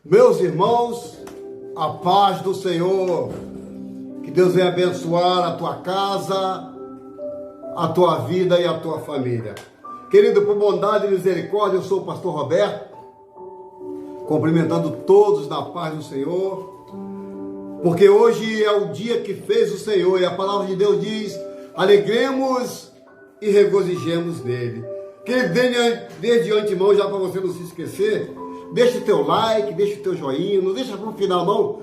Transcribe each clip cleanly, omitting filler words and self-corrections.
Meus irmãos, a paz do Senhor, que Deus venha abençoar a tua casa, a tua vida e a tua família. Querido, por bondade e misericórdia, eu sou o pastor Roberto, cumprimentando todos na paz do Senhor, porque hoje é o dia que fez o Senhor e a palavra de Deus diz: alegremos e regozijemos nele. Querido, desde antemão, já para você não se esquecer, deixa o teu like, deixa o teu joinha, não deixa para o final não,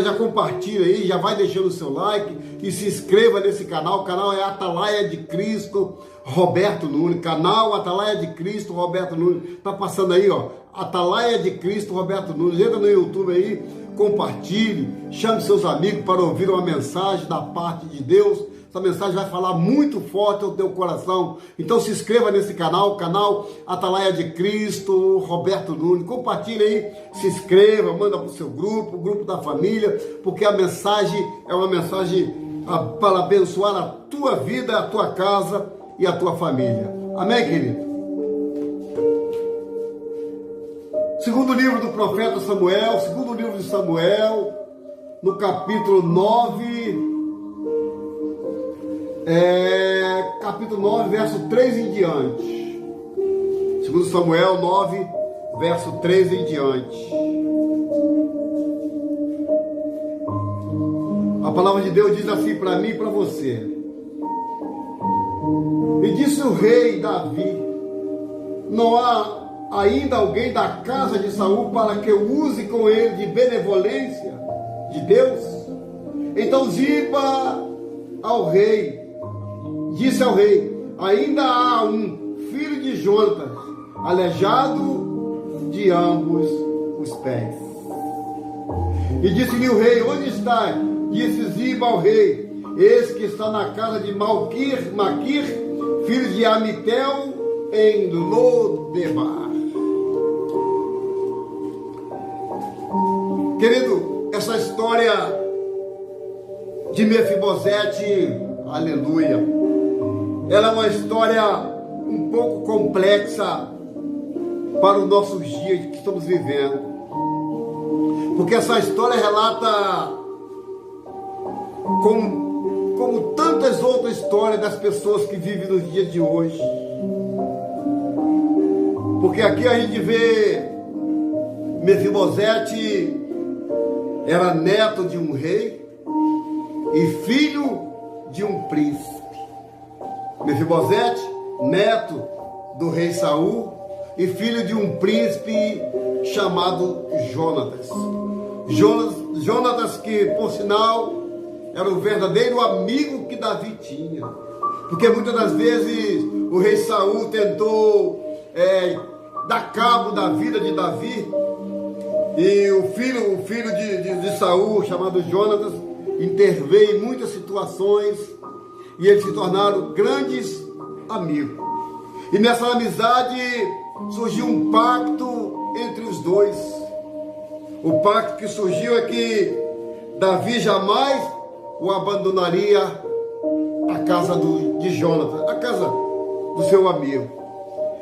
já compartilha aí, já vai deixando o seu like e se inscreva nesse canal. O canal é Atalaia de Cristo Roberto Nunes, canal Atalaia de Cristo Roberto Nunes, tá passando aí, ó, Atalaia de Cristo Roberto Nunes. Entra no YouTube aí, compartilhe, chame seus amigos para ouvir uma mensagem da parte de Deus. Essa mensagem vai falar muito forte ao teu coração. Então se inscreva nesse canal, canal Atalaia de Cristo Roberto Nunes. Compartilhe aí, se inscreva, manda para o seu grupo, o grupo da família, porque a mensagem é uma mensagem para abençoar a tua vida, a tua casa e a tua família. Amém, querido? Segundo livro do profeta Samuel, segundo livro de Samuel, no capítulo 9... capítulo 9, verso 3 em diante. Segundo Samuel 9, verso 3 em diante. A palavra de Deus diz assim para mim e para você: e disse o rei Davi: não há ainda alguém da casa de Saul para que eu use com ele de benevolência de Deus? Então Ziba ao rei disse ao rei: ainda há um filho de Jonatas, aleijado de ambos os pés. E disse-lhe o rei: onde está? Disse Ziba ao rei: eis que está na casa de Maquir, filho de Amitel, em Lodebar. Querido, essa história de Mefibosete, aleluia, ela é uma história um pouco complexa para os nossos dias que estamos vivendo, porque essa história relata como tantas outras histórias das pessoas que vivem nos dias de hoje. Porque aqui a gente vê Mefibosete era neto de um rei e filho de um príncipe. Mefibosete, neto do rei Saul e filho de um príncipe chamado Jonatas. Jonatas, que por sinal era o verdadeiro amigo que Davi tinha, porque muitas das vezes o rei Saul tentou dar cabo da vida de Davi, e o filho de Saul, chamado Jonatas, interveio em muitas situações e eles se tornaram grandes amigos. E nessa amizade surgiu um pacto entre os dois. O pacto que surgiu é que Davi jamais o abandonaria a casa de Jonatas, a casa do seu amigo.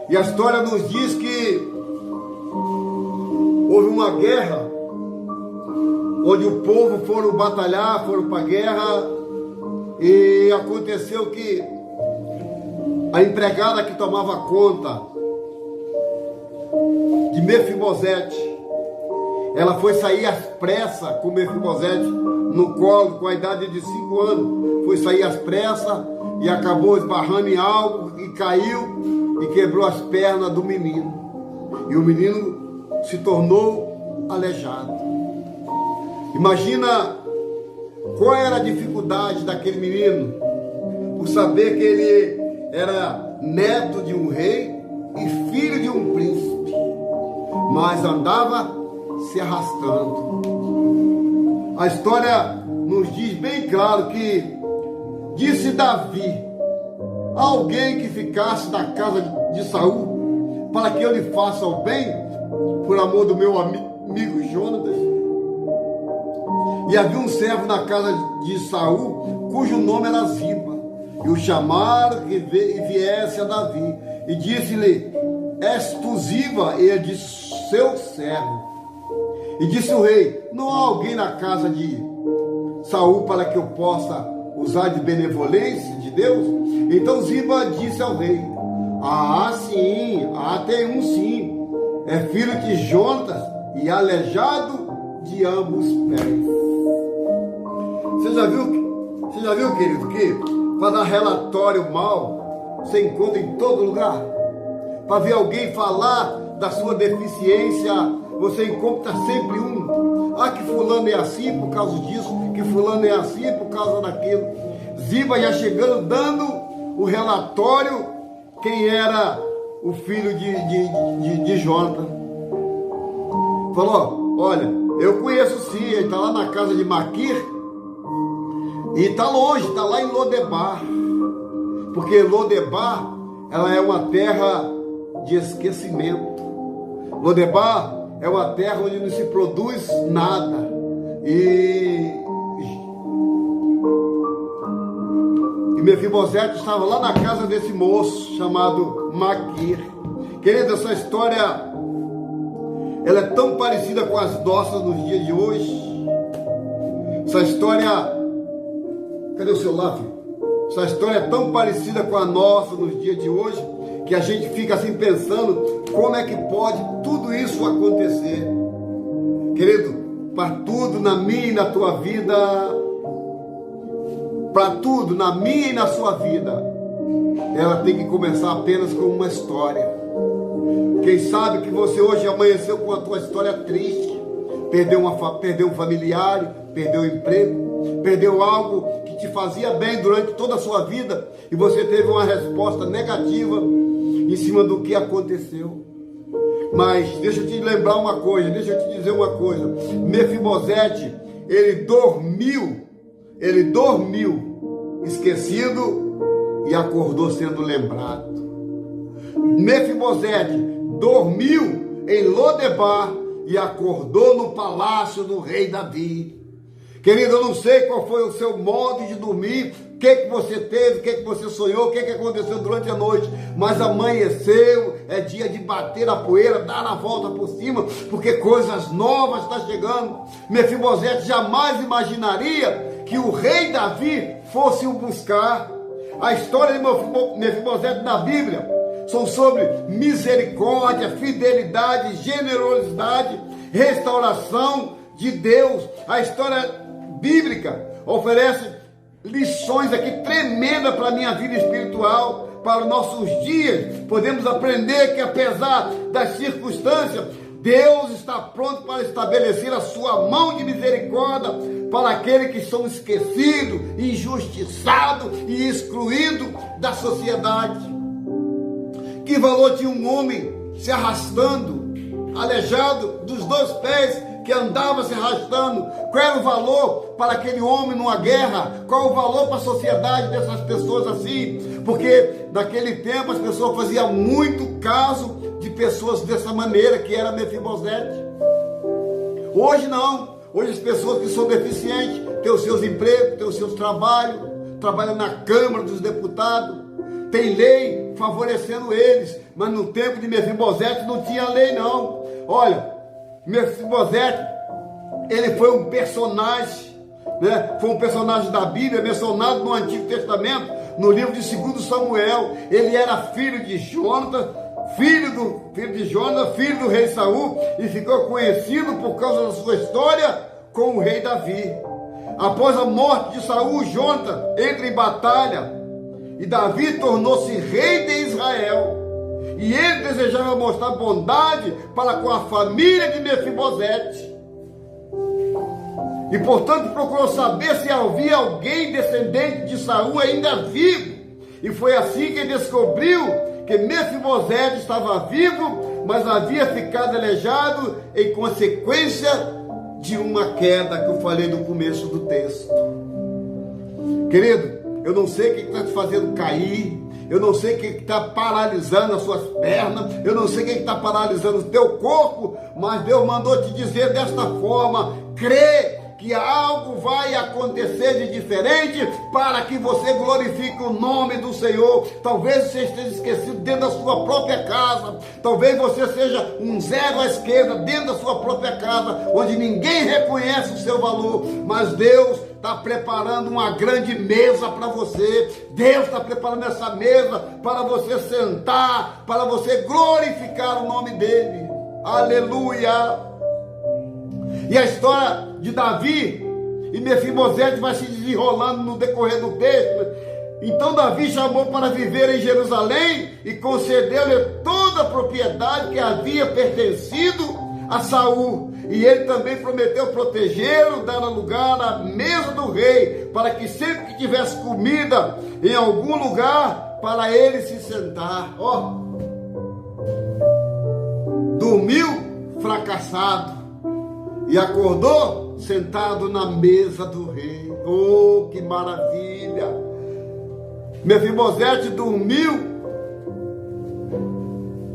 E a história nos diz que houve uma guerra, onde o povo foram batalhar, foram para a guerra, e aconteceu que a empregada que tomava conta de Mefibosete, ela foi sair às pressas com Mefibosete no colo, com a idade de 5 anos, foi sair às pressas e acabou esbarrando em algo e caiu e quebrou as pernas do menino. E o menino se tornou aleijado. Imagina qual era a dificuldade daquele menino, por saber que ele era neto de um rei e filho de um príncipe, mas andava se arrastando. A história nos diz bem claro que disse Davi a alguém que ficasse da casa de Saul, para que eu lhe faça o bem, por amor do meu amigo Jonatas. E havia um servo na casa de Saul, cujo nome era Ziba, e o chamaram que viesse a Davi, e disse-lhe: és tu Ziba? E ele disse: seu servo. E disse o rei: não há alguém na casa de Saul para que eu possa usar de benevolência de Deus? Então Ziba disse ao rei: sim, tem um sim. É filho de Jonatas e aleijado de ambos pés. Você já viu, querido, que para dar relatório mal, você encontra em todo lugar? Para ver alguém falar da sua deficiência, você encontra sempre um. Que fulano é assim por causa disso, que fulano é assim por causa daquilo. Ziba já chegando, dando o relatório, quem era o filho de Jonathan. Falou: olha, eu conheço sim, ele está lá na casa de Maquir, e está longe, está lá em Lodebar, porque Lodebar, ela é uma terra de esquecimento. Lodebar é uma terra onde não se produz nada. E Mefibosete estava lá na casa desse moço chamado Maquir. Querido, essa história, ela é tão parecida com as nossas nos dias de hoje. Essa história, cadê o celular, filho? Essa história é tão parecida com a nossa nos dias de hoje, que a gente fica assim pensando, como é que pode tudo isso acontecer? Querido, para tudo na minha e na tua vida, para tudo na minha e na sua vida, ela tem que começar apenas com uma história. Quem sabe que você hoje amanheceu com a tua história triste, perdeu um familiar, perdeu o emprego, perdeu algo que te fazia bem durante toda a sua vida, e você teve uma resposta negativa em cima do que aconteceu. Mas deixa eu te lembrar uma coisa, deixa eu te dizer uma coisa. Mefibosete, ele dormiu esquecido e acordou sendo lembrado. Mefibosete dormiu em Lodebar e acordou no palácio do rei Davi. Querido, eu não sei qual foi o seu modo de dormir, o que você teve, o que você sonhou, o que aconteceu durante a noite, mas amanheceu, é dia de bater a poeira, dar a volta por cima, porque coisas novas estão chegando. Mefibosete jamais imaginaria que o rei Davi fosse o buscar. A história de Mefibosete na Bíblia são sobre misericórdia, fidelidade, generosidade, restauração de Deus. A história bíblica oferece lições aqui tremendas para a minha vida espiritual, para os nossos dias. Podemos aprender que, apesar das circunstâncias, Deus está pronto para estabelecer a sua mão de misericórdia para aqueles que são esquecidos, injustiçados e excluídos da sociedade. Que valor tinha um homem se arrastando, aleijado dos dois pés, que andava se arrastando? Qual era o valor para aquele homem numa guerra? Qual o valor para a sociedade dessas pessoas assim? Porque naquele tempo as pessoas faziam muito caso de pessoas dessa maneira, que era Mefibosete. Hoje não. Hoje as pessoas que são deficientes têm os seus empregos, têm os seus trabalhos, trabalham na Câmara dos Deputados, tem lei favorecendo eles, mas no tempo de Mefibosete não tinha lei não. Olha, Mefibosete, ele foi um personagem, né? Foi um personagem da Bíblia, mencionado no Antigo Testamento, no livro de 2 Samuel. Ele era filho de Jonatas, filho do rei Saul, e ficou conhecido por causa da sua história com o rei Davi. Após a morte de Saul, Jonatas entra em batalha e Davi tornou-se rei de Israel. E ele desejava mostrar bondade para com a família de Mefibosete. E portanto procurou saber se havia alguém descendente de Saul ainda vivo. E foi assim que ele descobriu que Mefibosete estava vivo, mas havia ficado aleijado em consequência de uma queda que eu falei no começo do texto. Querido, eu não sei o que está te fazendo cair, eu não sei o que está paralisando as suas pernas, eu não sei o que está paralisando o teu corpo, mas Deus mandou te dizer desta forma: crê que algo vai acontecer de diferente para que você glorifique o nome do Senhor. Talvez você esteja esquecido dentro da sua própria casa. Talvez você seja um zero à esquerda dentro da sua própria casa, onde ninguém reconhece o seu valor. Mas Deus está preparando uma grande mesa para você. Deus está preparando essa mesa para você sentar, para você glorificar o nome dele. Aleluia! E a história de Davi e Mefibosete vai se desenrolando no decorrer do texto. Então Davi chamou para viver em Jerusalém e concedeu-lhe toda a propriedade que havia pertencido a Saul. E ele também prometeu protegê-lo, dar lugar à mesa do rei, para que sempre que tivesse comida em algum lugar, para ele se sentar. Dormiu fracassado e acordou sentado na mesa do rei. Oh, que maravilha! Mefibosete dormiu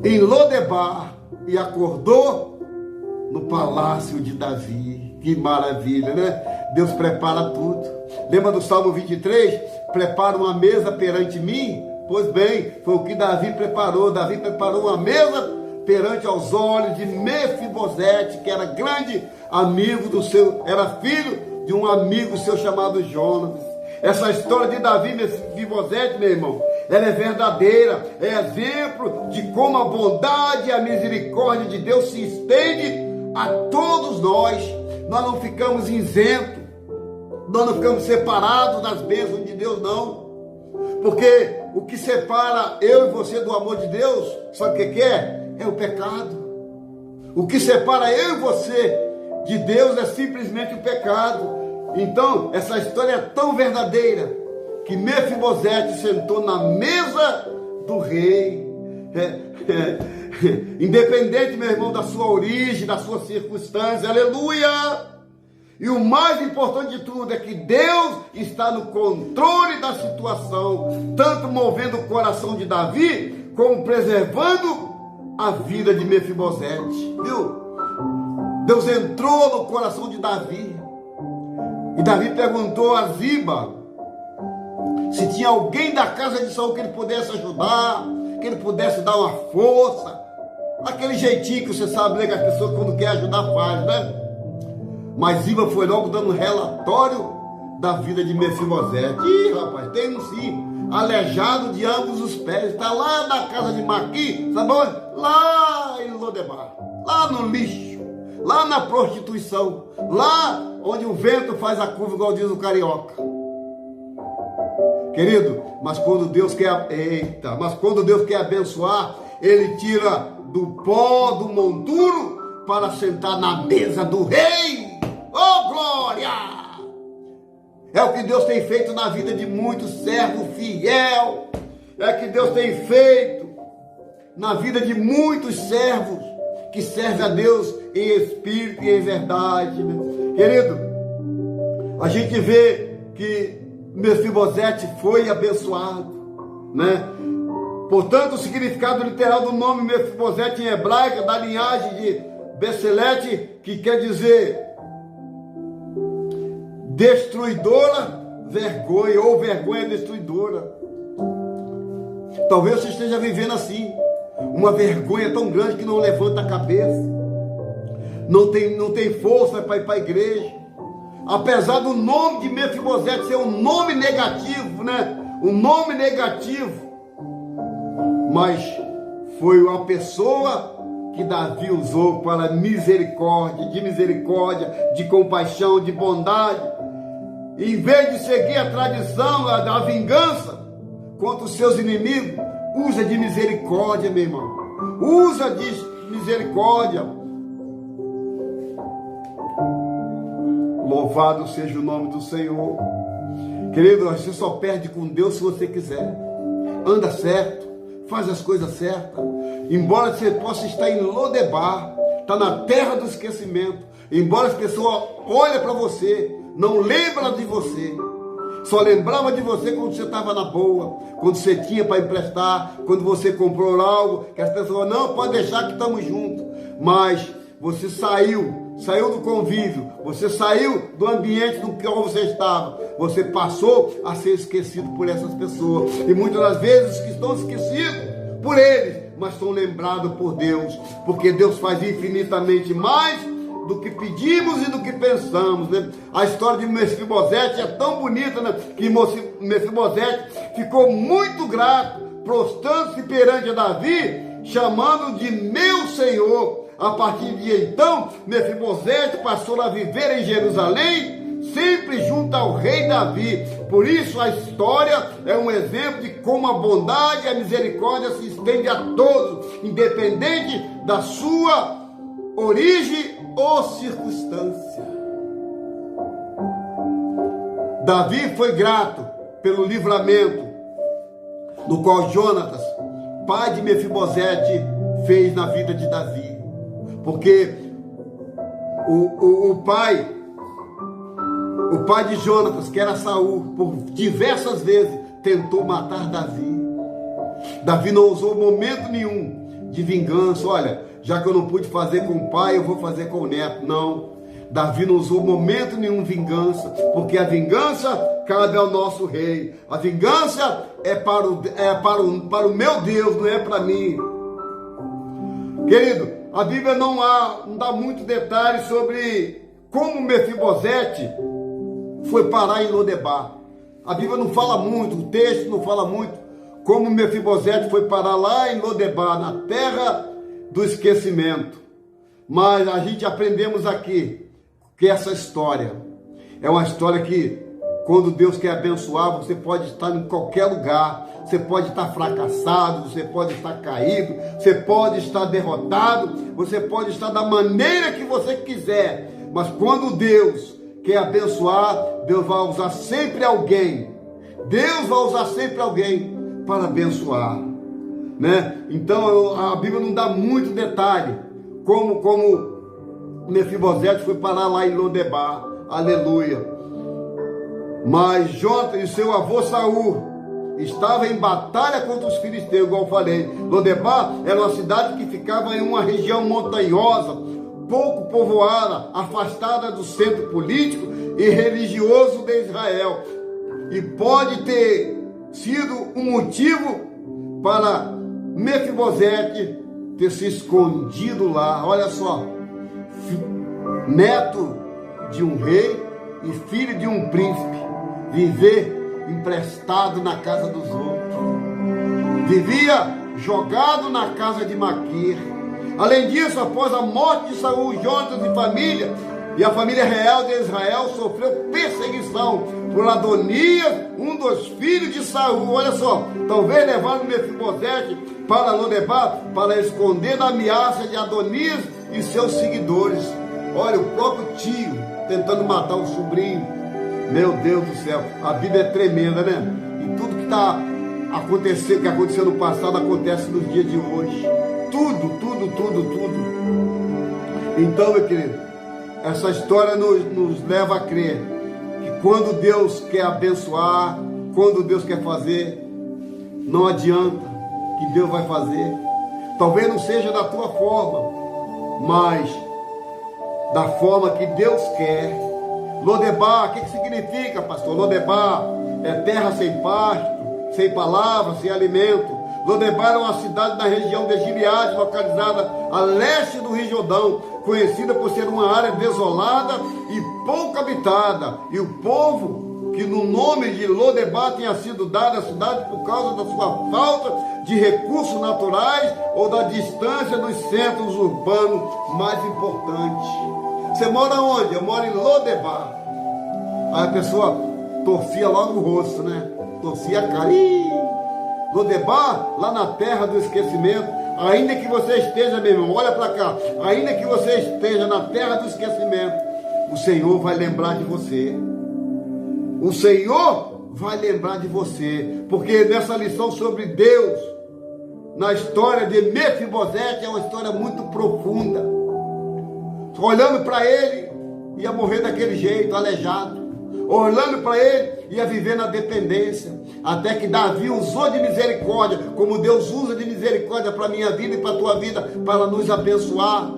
em Lodebar e acordou no palácio de Davi. Que maravilha, né? Deus prepara tudo. Lembra do Salmo 23? Prepara uma mesa perante mim? Pois bem, foi o que Davi preparou. Davi preparou uma mesa perante aos olhos de Mefibosete, que era grande amigo do seu, era filho de um amigo seu chamado Jonas. Essa história de Davi e Mefibosete, meu irmão, ela é verdadeira, é exemplo de como a bondade e a misericórdia de Deus se estende a todos nós. Nós não ficamos isentos, nós não ficamos separados das bênçãos de Deus, não. Porque o que separa eu e você do amor de Deus, sabe o que é? É o pecado. O que separa eu e você de Deus é simplesmente o pecado. Então, essa história é tão verdadeira que Mefibosete sentou na mesa do rei. Independente, meu irmão, da sua origem, da sua circunstância, aleluia! E o mais importante de tudo é que Deus está no controle da situação, tanto movendo o coração de Davi, como preservando a vida de Mefibosete, viu? Deus entrou no coração de Davi, e Davi perguntou a Ziba se tinha alguém da casa de Saul que ele pudesse ajudar, que ele pudesse dar uma força, aquele jeitinho que você sabe, né, que as pessoas quando quer ajudar faz, né? Mas Ziba foi logo dando um relatório da vida de Mefibosete. Ih, rapaz, tem um sim, aleijado de ambos os pés, está lá na casa de Maqui, sabe onde? Lá em Lodebar, lá no lixo, lá na prostituição, lá onde o vento faz a curva, igual diz o carioca. Querido, mas quando Deus quer abençoar, Ele tira do pó do monturo para sentar na mesa do rei. Oh, glória! É o que Deus tem feito na vida de muitos servos fiel. É o que Deus tem feito na vida de muitos servos que servem a Deus em espírito e em verdade. Querido, a gente vê que Mefibosete foi abençoado, né? Portanto, o significado literal do nome Mefibosete em hebraico, da linhagem de Becelete, que quer dizer destruidora, vergonha, ou vergonha destruidora. Talvez você esteja vivendo assim, uma vergonha tão grande que não levanta a cabeça, não tem força para ir para a igreja. Apesar do nome de Mefibosete ser um nome negativo, né? Um nome negativo, mas foi uma pessoa que Davi usou para misericórdia, de compaixão, de bondade. Em vez de seguir a tradição da vingança contra os seus inimigos, usa de misericórdia, meu irmão. Usa de misericórdia. Louvado seja o nome do Senhor. Querido, você só perde com Deus se você quiser. Anda certo, faz as coisas certas. Embora você possa estar em Lodebar, está na terra do esquecimento. Embora as pessoas olhem para você, não lembram de você. Só lembrava de você quando você estava na boa, quando você tinha para emprestar, quando você comprou algo, que as pessoas, não, pode deixar que estamos juntos. Mas você saiu saiu do convívio, você saiu do ambiente no qual você estava, você passou a ser esquecido por essas pessoas. E muitas das vezes que estão esquecidos por eles, mas são lembrados por Deus, porque Deus faz infinitamente mais do que pedimos e do que pensamos, né? A história de Mefibosete é tão bonita, né? Que Mefibosete ficou muito grato, prostrando-se perante Davi, chamando de meu Senhor. A partir de então, Mefibosete passou a viver em Jerusalém, sempre junto ao rei Davi. Por isso a história é um exemplo de como a bondade e a misericórdia se estende a todos, independente da sua origem ou circunstância. Davi foi grato pelo livramento no qual Jonatas, pai de Mefibosete, fez na vida de Davi, porque o pai de Jonatas, que era Saul, por diversas vezes tentou matar Davi. Davi não usou momento nenhum de vingança. Olha, já que eu não pude fazer com o pai, eu vou fazer com o neto. Não, Davi não usou momento nenhum vingança, porque a vingança cabe ao nosso rei. A vingança é para o meu Deus, não é para mim. Querido, a Bíblia não dá muito detalhes sobre como Mefibosete foi parar em Lodebar. A Bíblia não fala muito, o texto não fala muito como Mefibosete foi parar lá em Lodebar, na terra do esquecimento. Mas a gente aprendemos aqui que essa história é uma história que, quando Deus quer abençoar, você pode estar em qualquer lugar, você pode estar fracassado, você pode estar caído, você pode estar derrotado, você pode estar da maneira que você quiser, mas quando Deus quer abençoar, Deus vai usar sempre alguém. Deus vai usar sempre alguém para abençoar, né? Então a Bíblia não dá muito detalhe como Mefibosete foi parar lá em Lodebar. Aleluia. Mas Jonatas e seu avô Saul estava em batalha contra os filisteus, igual eu falei. Lodebar era uma cidade que ficava em uma região montanhosa, pouco povoada, afastada do centro político e religioso de Israel, e pode ter sido um motivo para Mefibosete ter se escondido lá. Olha só, neto de um rei e filho de um príncipe, viver emprestado na casa dos outros, vivia jogado na casa de Maquir. Além disso, após a morte de Saul, Jonatas e a família real de Israel sofreu perseguição por Adonias, um dos filhos de Saul. Olha só, talvez levaram Mefibosete para Lodebar para esconder da ameaça de Adonias e seus seguidores. Olha, o próprio tio tentando matar o sobrinho. Meu Deus do céu, a Bíblia é tremenda, né? E tudo que aconteceu no passado acontece nos dias de hoje. Tudo. Então, meu querido, essa história nos leva a crer que quando Deus quer abençoar, quando Deus quer fazer, não adianta que Deus vai fazer. Talvez não seja da tua forma, mas da forma que Deus quer. Lodebar, o que significa, pastor? Lodebar é terra sem pasto, sem palavras, sem alimento. Lodebar é uma cidade na região de Gileade, localizada a leste do Rio Jordão, conhecida por ser uma área desolada e pouco habitada. E o povo, que no nome de Lodebar tinha sido dado à cidade por causa da sua falta de recursos naturais ou da distância dos centros urbanos mais importantes. Você mora onde? Eu moro em Lodebar. Aí a pessoa torcia logo o rosto, né? Torcia a cara. Lodebar, lá na terra do esquecimento. Ainda que você esteja, meu irmão, olha para cá, ainda que você esteja na terra do esquecimento, o Senhor vai lembrar de você. O Senhor vai lembrar de você, porque nessa lição sobre Deus, na história de Mefibosete, é uma história muito profunda. Olhando para ele, ia morrer daquele jeito, aleijado. Olhando para ele, ia viver na dependência. Até que Davi usou de misericórdia, como Deus usa de misericórdia para a minha vida e para a tua vida, para nos abençoar.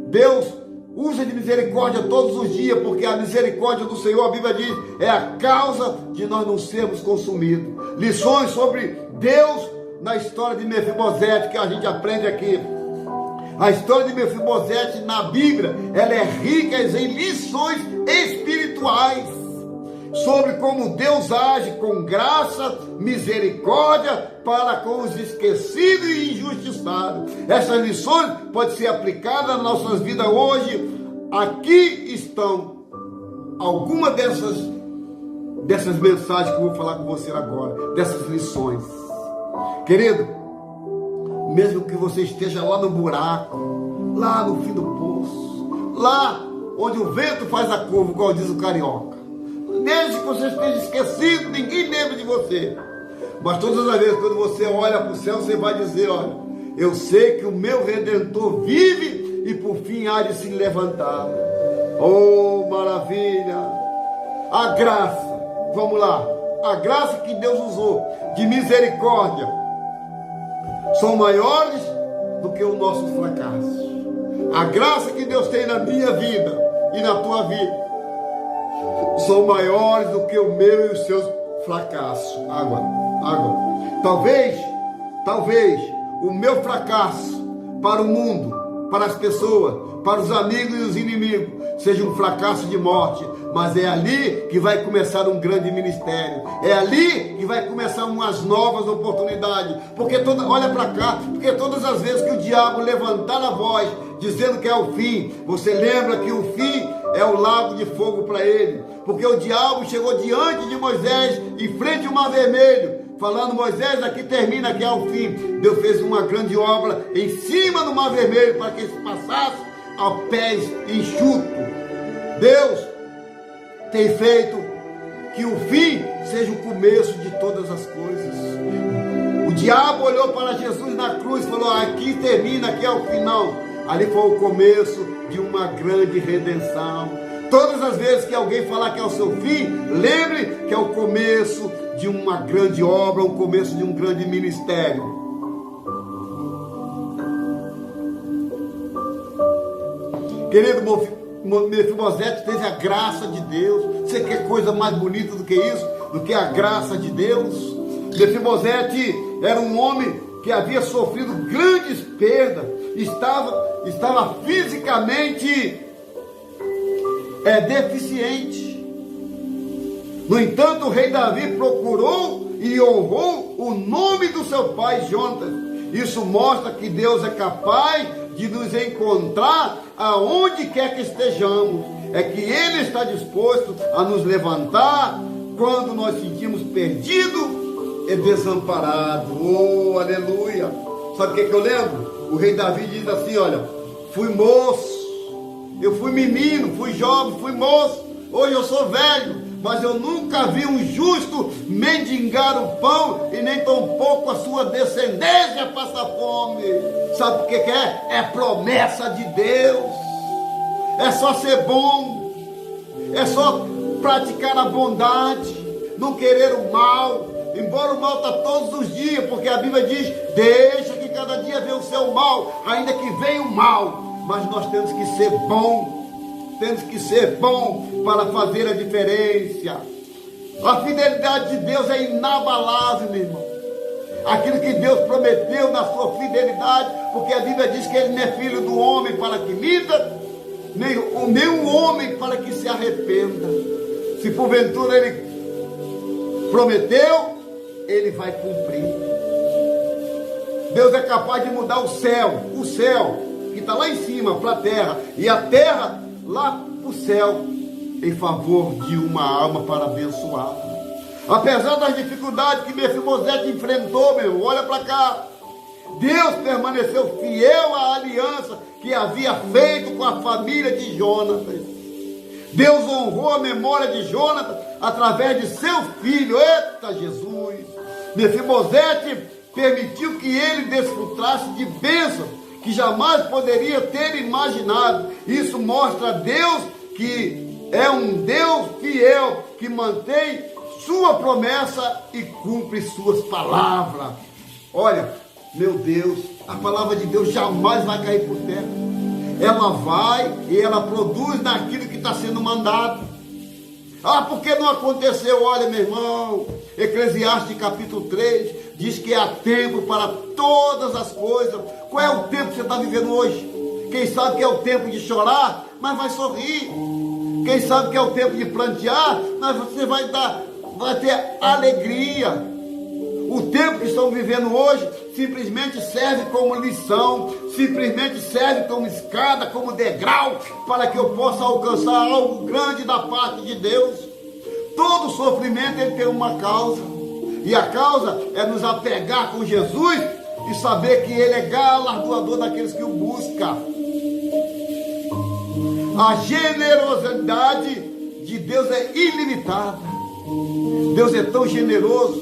Deus Usa de misericórdia todos os dias, porque a misericórdia do Senhor, a Bíblia diz, é a causa de nós não sermos consumidos. Lições sobre Deus na história de Mefibosete, que a gente aprende aqui. A história de Mefibosete na Bíblia, ela é rica em lições espirituais sobre como Deus age com graça, misericórdia para com os esquecidos e injustiçados. Essas lições podem ser aplicadas nas nossas vidas hoje. Aqui estão algumas dessas mensagens que eu vou falar com você agora, dessas lições. Querido, mesmo que você esteja lá no buraco, lá no fim do poço, lá onde o vento faz a curva, igual diz o carioca, desde que você esteja esquecido, ninguém lembra de você. Mas todas as vezes, quando você olha para o céu, você vai dizer: olha, eu sei que o meu Redentor vive e por fim há de se levantar. Oh, maravilha! A graça, vamos lá, a graça que Deus usou de misericórdia são maiores do que o nosso fracasso. A graça que Deus tem na minha vida e na tua vida são maiores do que o meu e os seus fracassos. Água. Talvez o meu fracasso para o mundo, para as pessoas, para os amigos e os inimigos, seja um fracasso de morte, mas é ali que vai começar um grande ministério, é ali que vai começar umas novas oportunidades, olha para cá, porque todas as vezes que o diabo levantar a voz, dizendo que é o fim, você lembra que o fim é o lago de fogo para ele, porque o diabo chegou diante de Moisés, em frente ao Mar Vermelho, falando: Moisés, aqui termina, aqui é o fim. Deus fez uma grande obra em cima do Mar Vermelho, para que eles passassem a pés enxutos. Deus tem feito que o fim seja o começo de todas as coisas. O diabo olhou para Jesus na cruz e falou: aqui termina, aqui é o final. Ali foi o começo de uma grande redenção. Todas as vezes que alguém falar que é o seu fim, lembre que é o começo de uma grande obra, o começo de um grande ministério. Querido, Mefibosete teve a graça de Deus. Você quer coisa mais bonita do que isso? Do que a graça de Deus? Mefibosete era um homem que havia sofrido grandes perdas, estava fisicamente deficiente. No entanto, o rei Davi procurou e honrou o nome do seu pai Jonatas. Isso mostra que Deus é capaz de nos encontrar aonde quer que estejamos. É que Ele está disposto a nos levantar quando nós sentimos perdidos e desamparados. Oh, aleluia! Sabe o que eu lembro? O rei Davi diz assim: olha, fui moço, eu fui menino, fui jovem, fui moço, hoje eu sou velho, mas eu nunca vi um justo mendigar o pão e nem tampouco a sua descendência passar fome. Sabe o que é? É promessa de Deus. É só ser bom, é só praticar a bondade, não querer o mal, embora o mal está todos os dias, porque a Bíblia diz: deixa que cada dia venha o seu mal, ainda que venha o mal, mas nós temos que ser bom, temos que ser bom para fazer a diferença. A fidelidade de Deus é inabalável, meu irmão. Aquilo que Deus prometeu na sua fidelidade, porque a Bíblia diz que Ele não é filho do homem para que minta, nem um homem para que se arrependa. Se porventura Ele prometeu, Ele vai cumprir. Deus é capaz de mudar o céu que está lá em cima para a terra, e a terra lá para o céu, em favor de uma alma para abençoar. Apesar das dificuldades que Mefibosete enfrentou, meu irmão, olha para cá, Deus permaneceu fiel à aliança que havia feito com a família de Jonatas. Deus honrou a memória de Jonatas através de seu filho. Eita Jesus! Mefibosete permitiu que ele desfrutasse de bênçãos que jamais poderia ter imaginado. Isso mostra a Deus que é um Deus fiel, que mantém sua promessa e cumpre suas palavras. Olha, meu Deus, a palavra de Deus jamais vai cair por terra. ela vai e ela produz naquilo que está sendo mandado. Ah, por que não aconteceu? Olha, meu irmão, Eclesiastes capítulo 3 diz que há tempo para todas as coisas. Qual é o tempo que você está vivendo hoje? Quem sabe que é o tempo de chorar, mas vai sorrir. Quem sabe que é o tempo de plantear, mas você vai ter alegria. O tempo que estamos vivendo hoje simplesmente serve como lição, simplesmente serve como escada, como degrau, para que eu possa alcançar algo grande da parte de Deus. Todo sofrimento ele tem uma causa, e a causa é nos apegar com Jesus e saber que Ele é galardoador daqueles que o buscam. A generosidade de Deus é ilimitada. Deus é tão generoso.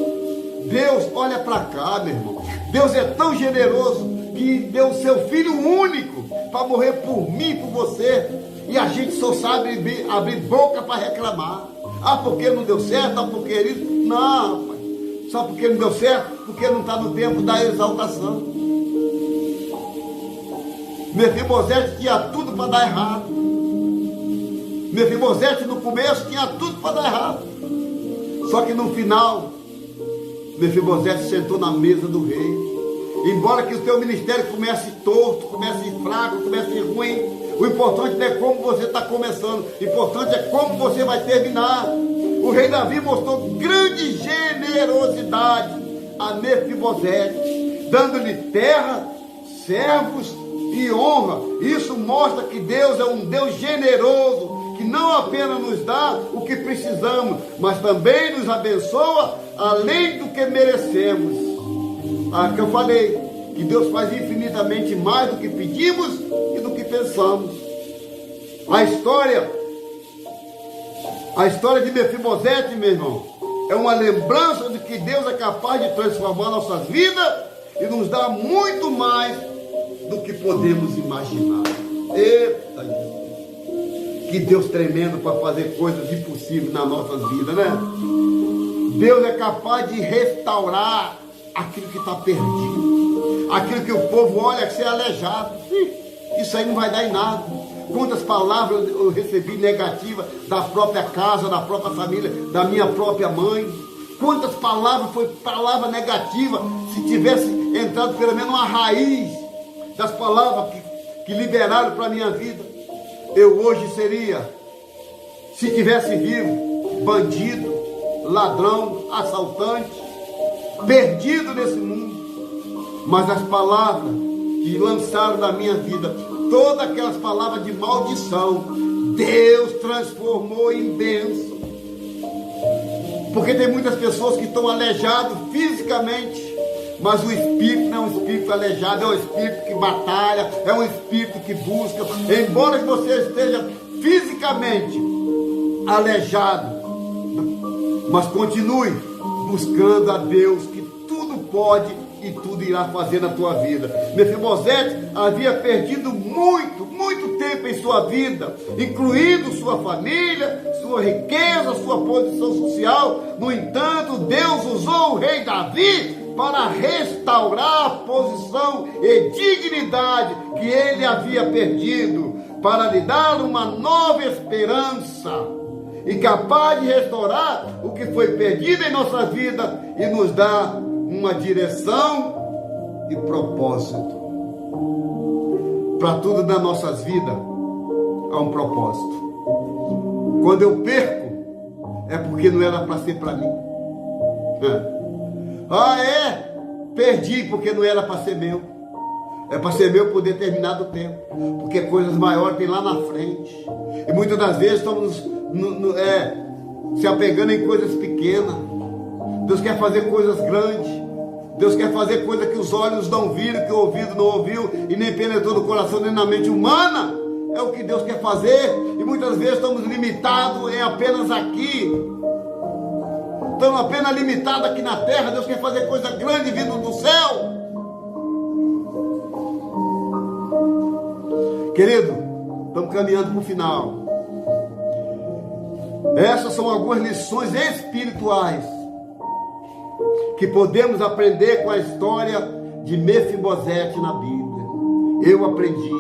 Deus, olha para cá, meu irmão. Deus é tão generoso que deu o seu Filho único para morrer por mim e por você. E a gente só sabe abrir boca para reclamar. Ah, porque não deu certo? Ah, porque isso? Não, rapaz. Só porque não deu certo? Porque não está no tempo da exaltação. Mefibosete tinha tudo para dar errado. Mefibosete no começo tinha tudo para dar errado. Só que no final, Mefibosete sentou na mesa do rei. Embora que o teu ministério comece torto, comece fraco, comece ruim, o importante não é como você está começando, o importante é como você vai terminar. O rei Davi mostrou grande generosidade a Mefibosete, dando-lhe terra, servos e honra. Isso mostra que Deus é um Deus generoso, que não apenas nos dá o que precisamos, mas também nos abençoa além do que merecemos. Que eu falei, que Deus faz infinitamente mais do que pedimos e do que pensamos. A história de Mefibosete, meu irmão, é uma lembrança de que Deus é capaz de transformar nossas vidas e nos dar muito mais do que podemos imaginar. Eita Jesus! Que Deus tremendo para fazer coisas impossíveis nas nossas vidas, né? Deus é capaz de restaurar aquilo que está perdido, aquilo que o povo olha que ser aleijado. Isso aí não vai dar em nada. Quantas palavras eu recebi negativas da própria casa, da própria família, da minha própria mãe. Quantas palavras foi palavra negativa. Se tivesse entrado pelo menos uma raiz das palavras que liberaram para a minha vida, eu hoje seria, se tivesse vivo, bandido, ladrão, assaltante, perdido nesse mundo. Mas as palavras que lançaram na minha vida, todas aquelas palavras de maldição, Deus transformou em bênção. Porque tem muitas pessoas que estão aleijadas fisicamente, mas o espírito não é um espírito aleijado, é um espírito que batalha, é um espírito que busca. Embora que você esteja fisicamente aleijado, mas continue buscando a Deus, que tudo pode e tudo irá fazer na tua vida. Mefibosete havia perdido muito tempo em sua vida, incluindo sua família, sua riqueza, sua posição social. No entanto, Deus usou o rei Davi para restaurar a posição e dignidade que ele havia perdido, para lhe dar uma nova esperança e capaz de restaurar o que foi perdido em nossa vida e nos dar uma direção e propósito. Para tudo nas nossas vidas há um propósito. Quando eu perco, é porque não era para ser para mim. Perdi porque não era para ser meu. É para ser meu por determinado tempo, porque coisas maiores tem lá na frente. E muitas das vezes estamos se apegando em coisas pequenas. Deus quer fazer coisas grandes. Deus quer fazer coisas que os olhos não viram, que o ouvido não ouviu e nem penetrou no coração nem na mente humana. É o que Deus quer fazer. E muitas vezes estamos limitados em apenas aqui. Estamos apenas limitados aqui na terra. Deus quer fazer coisa grande vindo do céu. Querido, estamos caminhando para o final. Essas são algumas lições espirituais que podemos aprender com a história de Mefibosete na Bíblia. Eu aprendi,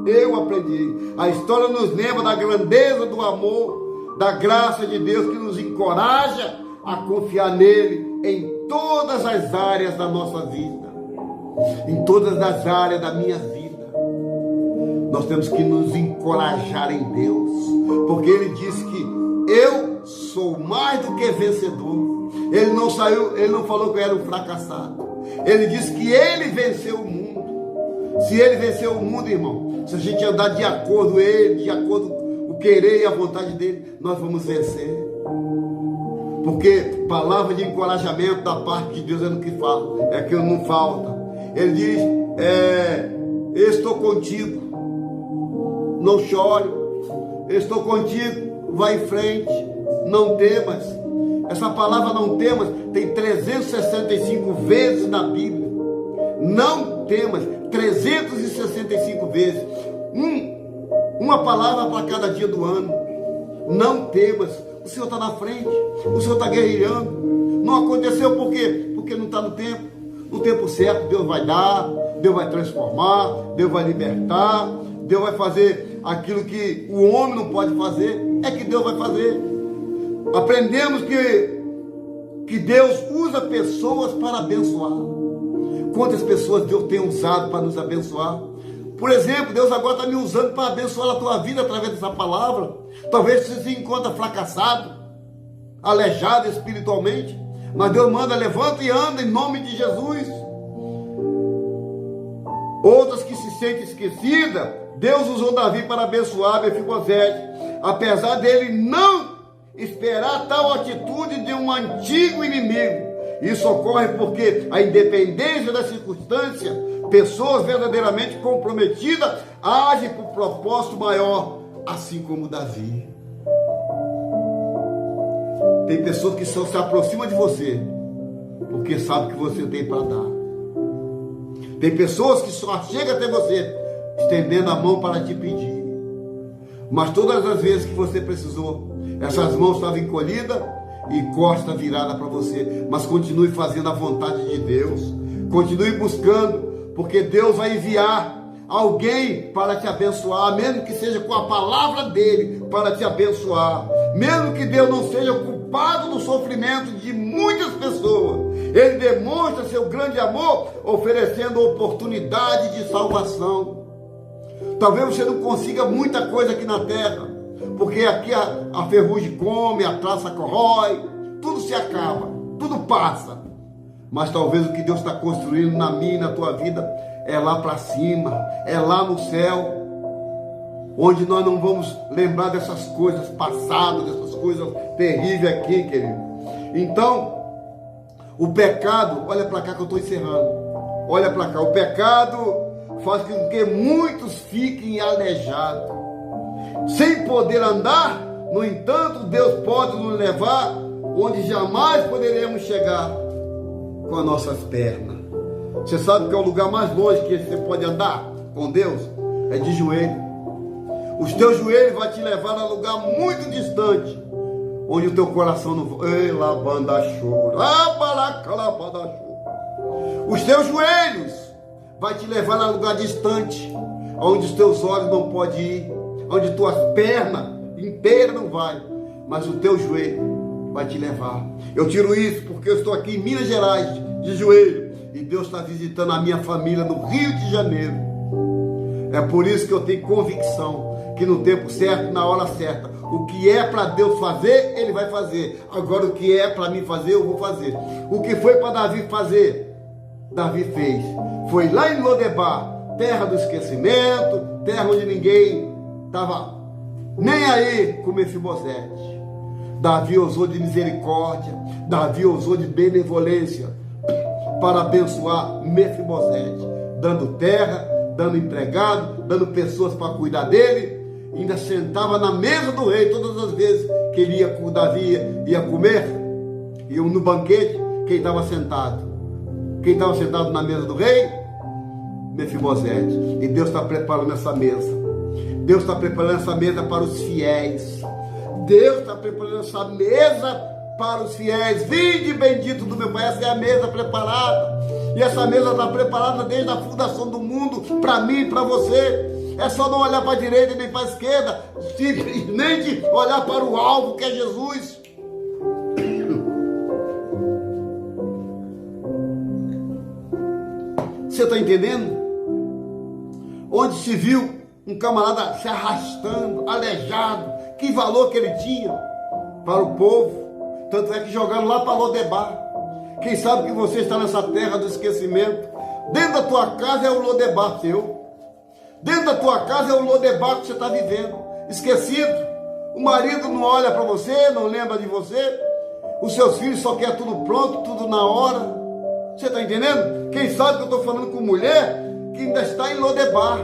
eu aprendi. A história nos lembra da grandeza do amor, da graça de Deus que nos encoraja a confiar nele em todas as áreas da nossa vida, em todas as áreas da minha vida. Nós temos que nos encorajar em Deus, porque ele disse que eu sou mais do que vencedor. Ele não falou que eu era um fracassado. Ele disse que ele venceu o mundo. Se ele venceu o mundo, irmão, se a gente andar de acordo com ele, de acordo com o querer e a vontade dele, nós vamos vencer. Porque palavra de encorajamento da parte de Deus é no que fala, é que não falta. Ele diz, eu estou contigo, não chore, eu estou contigo, vai em frente, não temas. Essa palavra não temas tem 365 vezes na Bíblia. Não temas, 365 vezes. Uma palavra para cada dia do ano. Não temas. O Senhor está na frente, o Senhor está guerreando. Não aconteceu por quê? Porque não está no tempo. No tempo certo, Deus vai dar, Deus vai transformar, Deus vai libertar, Deus vai fazer aquilo que o homem não pode fazer, é que Deus vai fazer. Aprendemos que Deus usa pessoas para abençoar. Quantas pessoas Deus tem usado para nos abençoar? Por exemplo, Deus agora está me usando para abençoar a tua vida através dessa palavra. Talvez você se encontre fracassado, aleijado espiritualmente, mas Deus manda, levanta e anda em nome de Jesus. Outras que se sentem esquecidas, Deus usou Davi para abençoar Mefibosete, apesar dele não esperar tal atitude de um antigo inimigo. Isso ocorre porque a independência da circunstância, pessoas verdadeiramente comprometidas agem por propósito maior, assim como Davi. Tem pessoas que só se aproximam de você porque sabem que você tem para dar. Tem pessoas que só chegam até você estendendo a mão para te pedir. Mas todas as vezes que você precisou, essas mãos estavam encolhidas e costa virada para você. Mas continue fazendo a vontade de Deus. Continue buscando, porque Deus vai enviar alguém para te abençoar, mesmo que seja com a palavra dele para te abençoar. Mesmo que Deus não seja culpado do sofrimento de muitas pessoas, ele demonstra seu grande amor oferecendo oportunidade de salvação. Talvez você não consiga muita coisa aqui na terra, porque aqui a ferrugem come, a traça corrói, tudo se acaba, tudo passa. Mas talvez o que Deus está construindo na minha e na tua vida é lá para cima, é lá no céu, onde nós não vamos lembrar dessas coisas passadas, dessas coisas terríveis aqui, querido. Então, o pecado, olha para cá que eu estou encerrando, olha para cá, o pecado faz com que muitos fiquem aleijados, sem poder andar. No entanto, Deus pode nos levar onde jamais poderemos chegar com as nossas pernas. Você sabe que é o lugar mais longe que você pode andar com Deus? É de joelho. Os teus joelhos vão te levar a um lugar muito distante, onde o teu coração não vai. Os teus joelhos vai te levar a um lugar distante, onde os teus olhos não podem ir, onde tuas pernas inteiras não vai, mas o teu joelho vai te levar. Eu tiro isso porque eu estou aqui em Minas Gerais, de joelho, e Deus está visitando a minha família no Rio de Janeiro. É por isso que eu tenho convicção que no tempo certo, na hora certa, o que é para Deus fazer, Ele vai fazer. Agora o que é para mim fazer, eu vou fazer. O que foi para Davi fazer, Davi fez. Foi lá em Lodebar, terra do esquecimento, terra onde ninguém estava nem aí com Mefibosete. Davi usou de misericórdia, Davi usou de benevolência para abençoar Mefibosete, dando terra, dando empregado, dando pessoas para cuidar dele. Ainda sentava na mesa do rei todas as vezes que ele ia com Davi, ia comer, ia no banquete. Quem estava sentado? Quem estava sentado na mesa do rei? Mefibosete. E Deus está preparando essa mesa. Deus está preparando essa mesa para os fiéis. Deus está preparando essa mesa para os fiéis. Vinde bendito do meu Pai. Essa é a mesa preparada. E essa mesa está preparada desde a fundação do mundo, para mim e para você. é só não olhar para a direita nem para a esquerda, simplesmente olhar para o alvo que é Jesus. Você está entendendo? Onde se viu um camarada se arrastando, aleijado, que valor que ele tinha para o povo? Tanto é que jogaram lá para Lodebar. Quem sabe que você está nessa terra do esquecimento? Dentro da tua casa é o Lodebar seu. Dentro da tua casa é o Lodebar que você está vivendo. Esquecido. O marido não olha para você, não lembra de você. Os seus filhos só querem tudo pronto, tudo na hora. Você está entendendo? Quem sabe que eu estou falando com mulher que ainda está em Lodebar.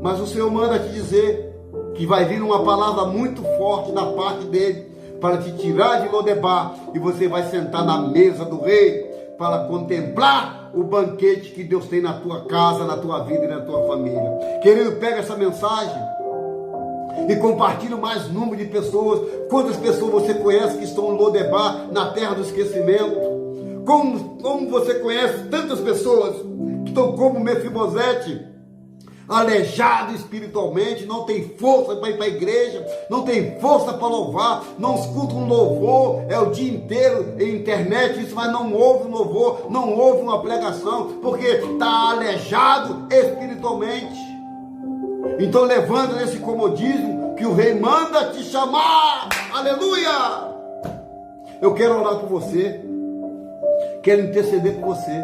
Mas o Senhor manda te dizer que vai vir uma palavra muito forte da parte dele para te tirar de Lodebar, e você vai sentar na mesa do rei para contemplar o banquete que Deus tem na tua casa, na tua vida e na tua família. Querido, pega essa mensagem e compartilhe o mais número de pessoas. Quantas pessoas você conhece que estão em Lodebar, na terra do esquecimento? Como você conhece tantas pessoas que estão como Mefibosete, aleijado espiritualmente, não tem força para ir para a igreja, não tem força para louvar, não escuta um louvor, é o dia inteiro em internet, isso, mas não ouve um louvor, não ouve uma pregação, porque está aleijado espiritualmente. Então levanta nesse comodismo que o rei manda te chamar. Aleluia! Eu quero orar por você, quero interceder por você,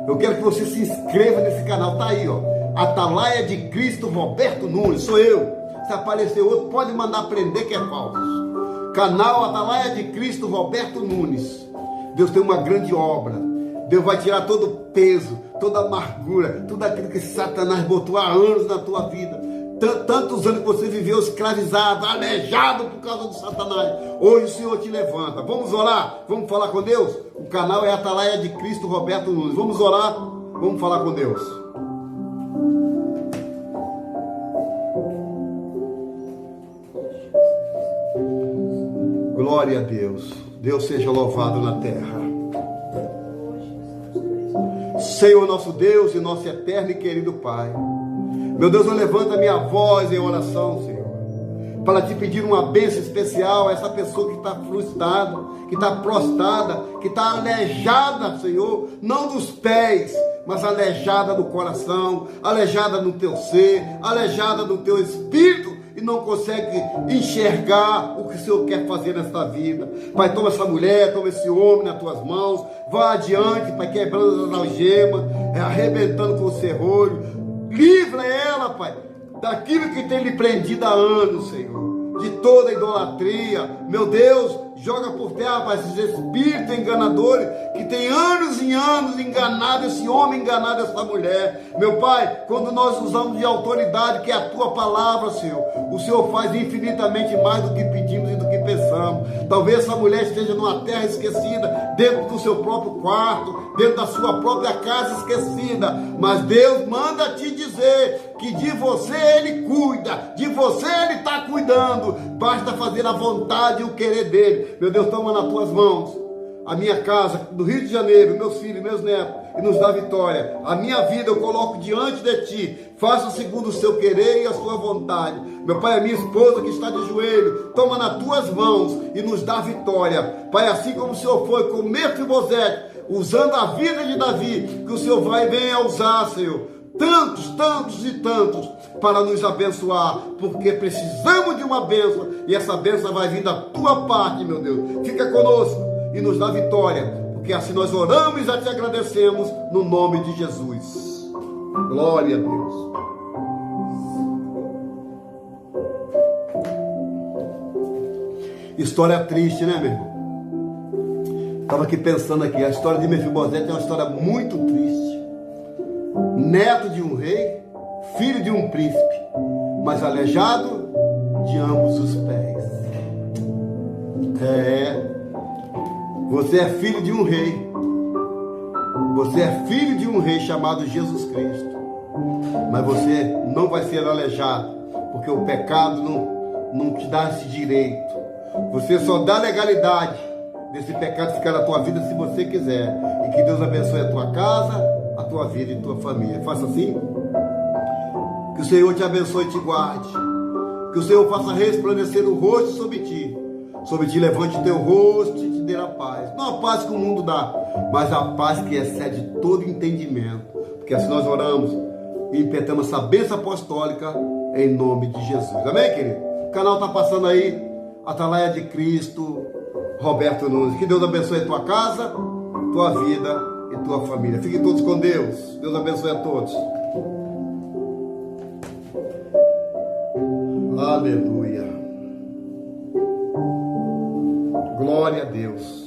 eu quero que você se inscreva nesse canal, tá aí, ó. Atalaia de Cristo Roberto Nunes, sou eu. Se aparecer outro, pode mandar prender que é falso. Canal Atalaia de Cristo Roberto Nunes. Deus tem uma grande obra. Deus vai tirar todo o peso, toda a amargura, tudo aquilo que Satanás botou há anos na tua vida. Tantos anos que você viveu escravizado, aleijado por causa do Satanás. Hoje o Senhor te levanta. Vamos orar? Vamos falar com Deus? O canal é Atalaia de Cristo Roberto Nunes. Vamos orar? Vamos falar com Deus. Glória a Deus. Deus seja louvado na terra. Senhor nosso Deus e nosso eterno e querido Pai. Meu Deus, eu levanto a minha voz em oração, Senhor, para te pedir uma bênção especial a essa pessoa que está frustrada, que está prostrada, que está aleijada, Senhor, não dos pés, mas aleijada do coração, aleijada no teu ser, aleijada do teu espírito, e não consegue enxergar o que o Senhor quer fazer nesta vida. Pai, toma essa mulher, toma esse homem nas tuas mãos, vá adiante, Pai, quebrando as algemas, arrebentando com o serrolho, livra ela, Pai, daquilo que tem lhe prendido há anos, Senhor, de toda a idolatria. Meu Deus, joga por terra, Pai, esses espíritos enganadores que tem anos e anos enganado esse homem, enganado essa mulher. Meu Pai, quando nós usamos de autoridade, que é a tua palavra, Senhor, o Senhor faz infinitamente mais do que pedimos e do que pensamos. Talvez essa mulher esteja numa terra esquecida, dentro do seu próprio quarto, dentro da sua própria casa esquecida, mas Deus manda te dizer que de você Ele cuida, de você Ele está cuidando, basta fazer a vontade e o querer dEle. Meu Deus, toma nas tuas mãos a minha casa do Rio de Janeiro, meus filhos, meus netos, e nos dá vitória. A minha vida eu coloco diante de ti, faça segundo o seu querer e a sua vontade. Meu Pai, a minha esposa que está de joelho, toma nas tuas mãos e nos dá vitória. Pai, assim como o Senhor foi com Mefibosete, usando a vida de Davi, que o Senhor vai e venha usar, Senhor, tantos e tantos, para nos abençoar, porque precisamos de uma bênção, e essa bênção vai vir da tua parte, meu Deus. Fica conosco e nos dá vitória, porque assim nós oramos e já te agradecemos, no nome de Jesus. Glória a Deus. História triste, né, meu irmão? Estava aqui pensando aqui, a história de Mefibosete é uma história muito triste. Neto de um rei, filho de um príncipe, mas aleijado de ambos os pés. Você é filho de um rei. Você é filho de um rei chamado Jesus Cristo. Mas você não vai ser aleijado, porque o pecado não te dá esse direito. Você só dá legalidade desse pecado ficar na tua vida se você quiser. E que Deus abençoe a tua casa, a tua vida e a tua família. Faça assim. Que o Senhor te abençoe e te guarde. Que o Senhor faça resplandecer o rosto sobre ti. Sobre ti levante o teu rosto e te dê a paz. Não a paz que o mundo dá, mas a paz que excede todo entendimento. Porque assim nós oramos e impetramos essa bênção apostólica em nome de Jesus. Amém, querido? O canal está passando aí, Atalaia de Cristo, Roberto Nunes. Que Deus abençoe a tua casa, tua vida e tua família. Fiquem todos com Deus. Deus abençoe a todos. Aleluia. Glória a Deus.